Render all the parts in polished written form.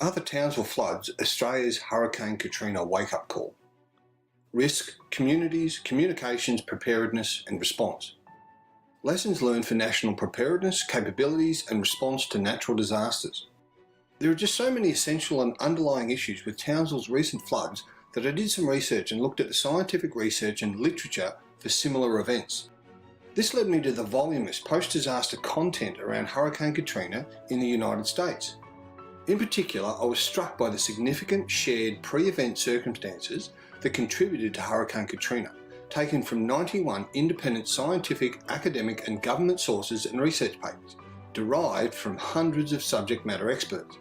Are the Townsville floods Australia's Hurricane Katrina wake-up call? Risk, communities, communications, preparedness and response. Lessons learned for national preparedness, capabilities and response to natural disasters. There are just so many essential and underlying issues with Townsville's recent floods that I did some research and looked at the scientific research and literature for similar events. This led me to the voluminous post-disaster content around Hurricane Katrina in the United States. In particular, I was struck by the significant shared pre-event circumstances that contributed to Hurricane Katrina, taken from 91 independent scientific, academic and government sources and research papers, derived from hundreds of subject matter experts.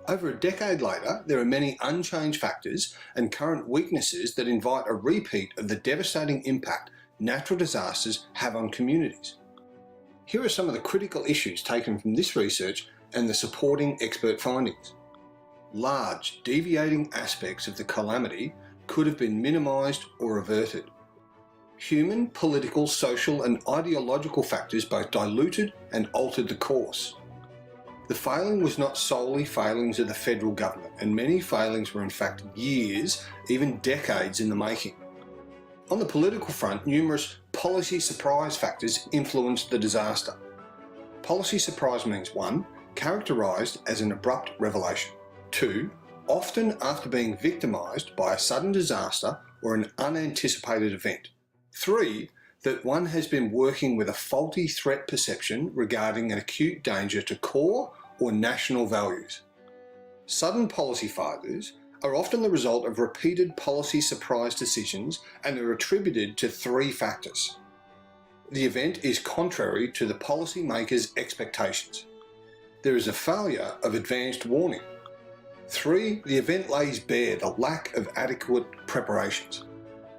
Over a decade later, there are many unchanged factors and current weaknesses that invite a repeat of the devastating impact natural disasters have on communities. Here are some of the critical issues taken from this research and the supporting expert findings. Large, deviating aspects of the calamity could have been minimised or averted. Human, political, social and ideological factors both diluted and altered the course. The failing was not solely failings of the federal government, and many failings were in fact years, even decades in the making. On the political front, numerous policy surprise factors influenced the disaster. Policy surprise means 1. Characterised as an abrupt revelation. 2. Often after being victimised by a sudden disaster or an unanticipated event. 3. That one has been working with a faulty threat perception regarding an acute danger to core or national values. Sudden policy failures are often the result of repeated policy surprise decisions and are attributed to 3 factors. The event is contrary to the policymaker's expectations. There is a failure of advanced warning. 3. The event lays bare the lack of adequate preparations.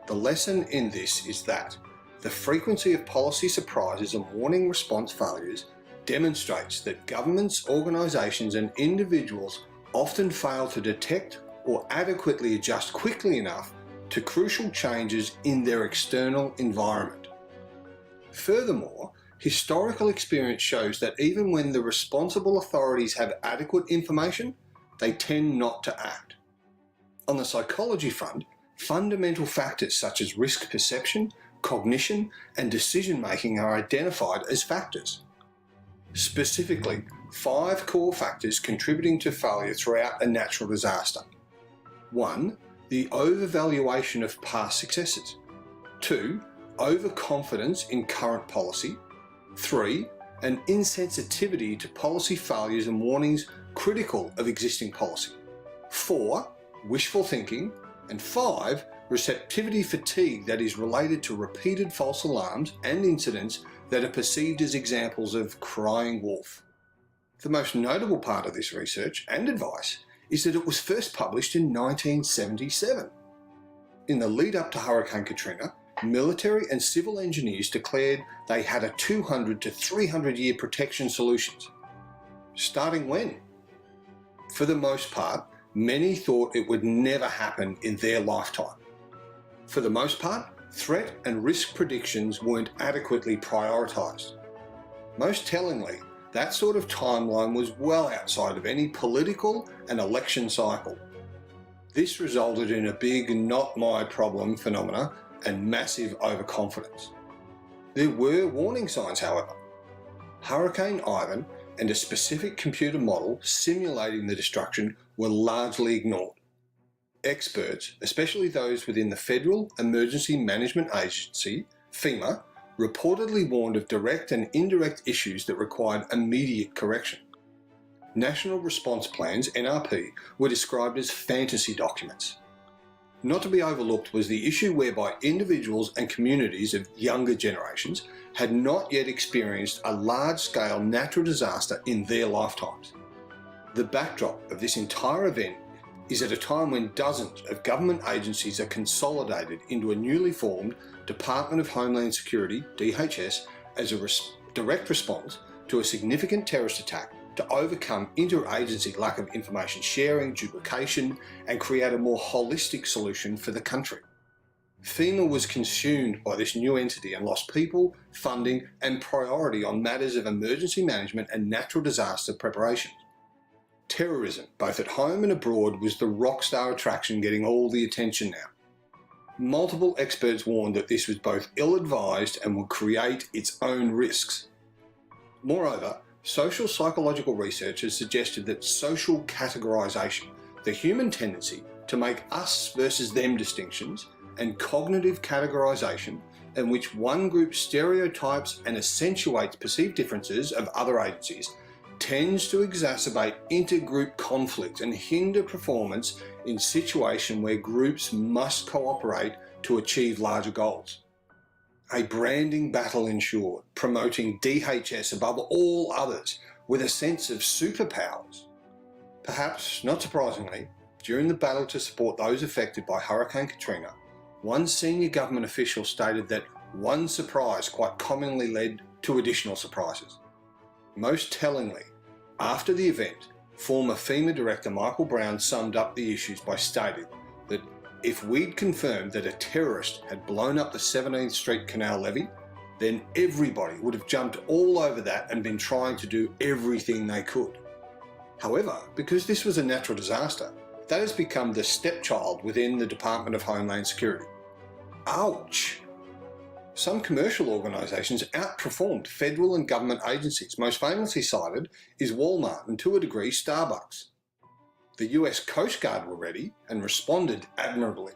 The lesson in this is that the frequency of policy surprises and warning response failures demonstrates that governments, organisations and individuals often fail to detect or adequately adjust quickly enough to crucial changes in their external environment. Furthermore, historical experience shows that even when the responsible authorities have adequate information, they tend not to act. On the psychology front, fundamental factors such as risk perception, cognition and decision making are identified as factors. Specifically, 5 core factors contributing to failure throughout a natural disaster. 1. The overvaluation of past successes. 2. Overconfidence in current policy. 3. An insensitivity to policy failures and warnings critical of existing policy. 4. Wishful thinking. And 5. Receptivity fatigue that is related to repeated false alarms and incidents that are perceived as examples of crying wolf. The most notable part of this research and advice is that it was first published in 1977. In the lead up to Hurricane Katrina, military and civil engineers declared they had a 200 to 300 year protection solutions. Starting when? For the most part, many thought it would never happen in their lifetime. For the most part, threat and risk predictions weren't adequately prioritised. Most tellingly, that sort of timeline was well outside of any political and election cycle. This resulted in a big not my problem phenomena and massive overconfidence. There were warning signs, however. Hurricane Ivan and a specific computer model simulating the destruction were largely ignored. Experts, especially those within the Federal Emergency Management Agency, FEMA, reportedly warned of direct and indirect issues that required immediate correction. National Response Plans, NRP, were described as fantasy documents. Not to be overlooked was the issue whereby individuals and communities of younger generations had not yet experienced a large-scale natural disaster in their lifetimes. The backdrop of this entire event is at a time when dozens of government agencies are consolidated into a newly formed Department of Homeland Security, DHS, as a direct response to a significant terrorist attack to overcome interagency lack of information sharing, duplication, and create a more holistic solution for the country. FEMA was consumed by this new entity and lost people, funding, and priority on matters of emergency management and natural disaster preparation. Terrorism, both at home and abroad, was the rockstar attraction getting all the attention now. Multiple experts warned that this was both ill-advised and would create its own risks. Moreover, social psychological research has suggested that social categorization, the human tendency to make us versus them distinctions, and cognitive categorization, in which one group stereotypes and accentuates perceived differences of other agencies, tends to exacerbate intergroup conflict and hinder performance in situations where groups must cooperate to achieve larger goals. A branding battle ensued, promoting DHS above all others with a sense of superpowers. Perhaps, not surprisingly, during the battle to support those affected by Hurricane Katrina, one senior government official stated that one surprise quite commonly led to additional surprises. Most tellingly, after the event, former FEMA Director Michael Brown summed up the issues by stating that if we'd confirmed that a terrorist had blown up the 17th Street Canal levee, then everybody would have jumped all over that and been trying to do everything they could. However, because this was a natural disaster, that has become the stepchild within the Department of Homeland Security. Ouch! Some commercial organisations outperformed federal and government agencies. Most famously cited is Walmart and to a degree Starbucks. The US Coast Guard were ready and responded admirably.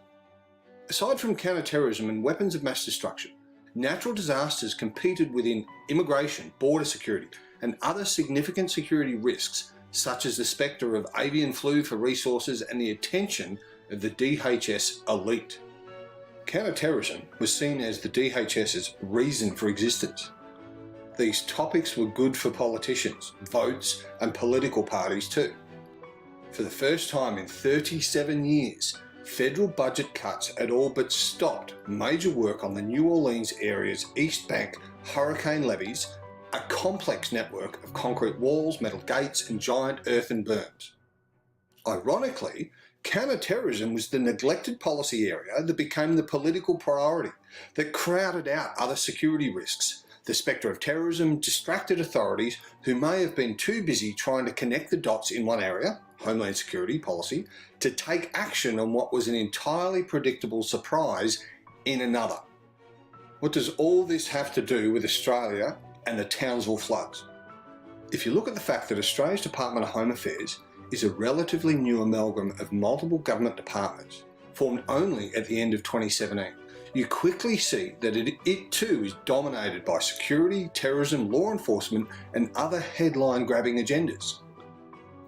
Aside from counter-terrorism and weapons of mass destruction, natural disasters competed within immigration, border security and other significant security risks such as the spectre of avian flu for resources and the attention of the DHS elite. Counter-terrorism was seen as the DHS's reason for existence. These topics were good for politicians, votes and political parties too. For the first time in 37 years, federal budget cuts had all but stopped major work on the New Orleans area's East Bank hurricane levees, a complex network of concrete walls, metal gates and giant earthen berms. Ironically, counter-terrorism was the neglected policy area that became the political priority that crowded out other security risks. The spectre of terrorism distracted authorities who may have been too busy trying to connect the dots in one area, Homeland Security policy, to take action on what was an entirely predictable surprise in another. What does all this have to do with Australia and the Townsville floods? If you look at the fact that Australia's Department of Home Affairs is a relatively new amalgam of multiple government departments, formed only at the end of 2017, you quickly see that it too is dominated by security, terrorism, law enforcement and other headline-grabbing agendas.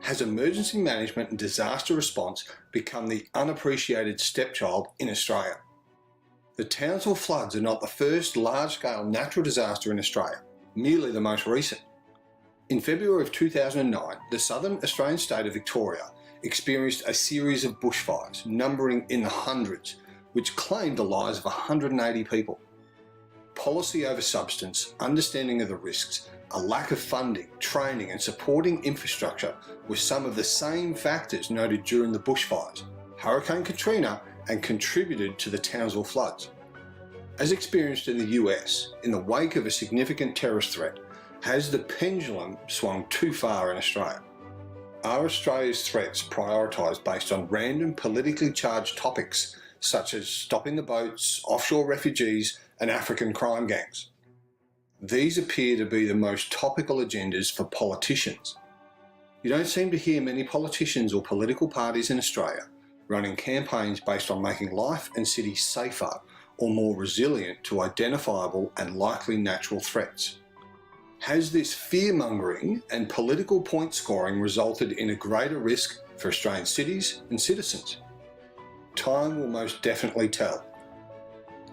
Has emergency management and disaster response become the unappreciated stepchild in Australia? The Townsville floods are not the first large-scale natural disaster in Australia, merely the most recent. In February of 2009, the southern Australian state of Victoria experienced a series of bushfires, numbering in the hundreds, which claimed the lives of 180 people. Policy over substance, understanding of the risks, a lack of funding, training and supporting infrastructure were some of the same factors noted during the bushfires, Hurricane Katrina, and contributed to the Townsville floods. As experienced in the US, in the wake of a significant terrorist threat, has the pendulum swung too far in Australia? Are Australia's threats prioritised based on random politically charged topics such as stopping the boats, offshore refugees and African crime gangs? These appear to be the most topical agendas for politicians. You don't seem to hear many politicians or political parties in Australia running campaigns based on making life and cities safer or more resilient to identifiable and likely natural threats. Has this fear-mongering and political point scoring resulted in a greater risk for Australian cities and citizens? Time will most definitely tell.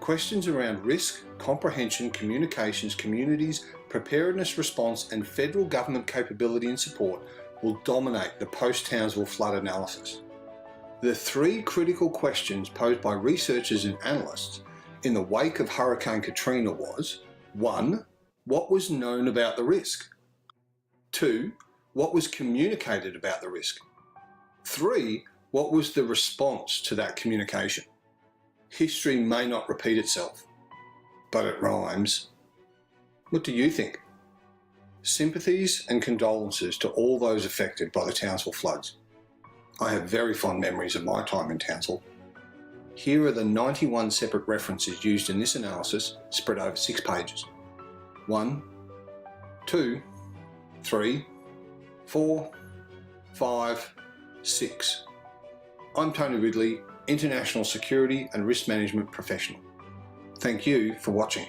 Questions around risk, comprehension, communications, communities, preparedness response and federal government capability and support will dominate the post-Townsville flood analysis. The three critical questions posed by researchers and analysts in the wake of Hurricane Katrina was: 1. What was known about the risk? 2. What was communicated about the risk? 3. What was the response to that communication? History may not repeat itself, but it rhymes. What do you think? Sympathies and condolences to all those affected by the Townsville floods. I have very fond memories of my time in Townsville. Here are the 91 separate references used in this analysis, spread over 6 pages. 1, 2, 3, 4, 5, 6. I'm Tony Ridley, International Security and Risk Management Professional. Thank you for watching.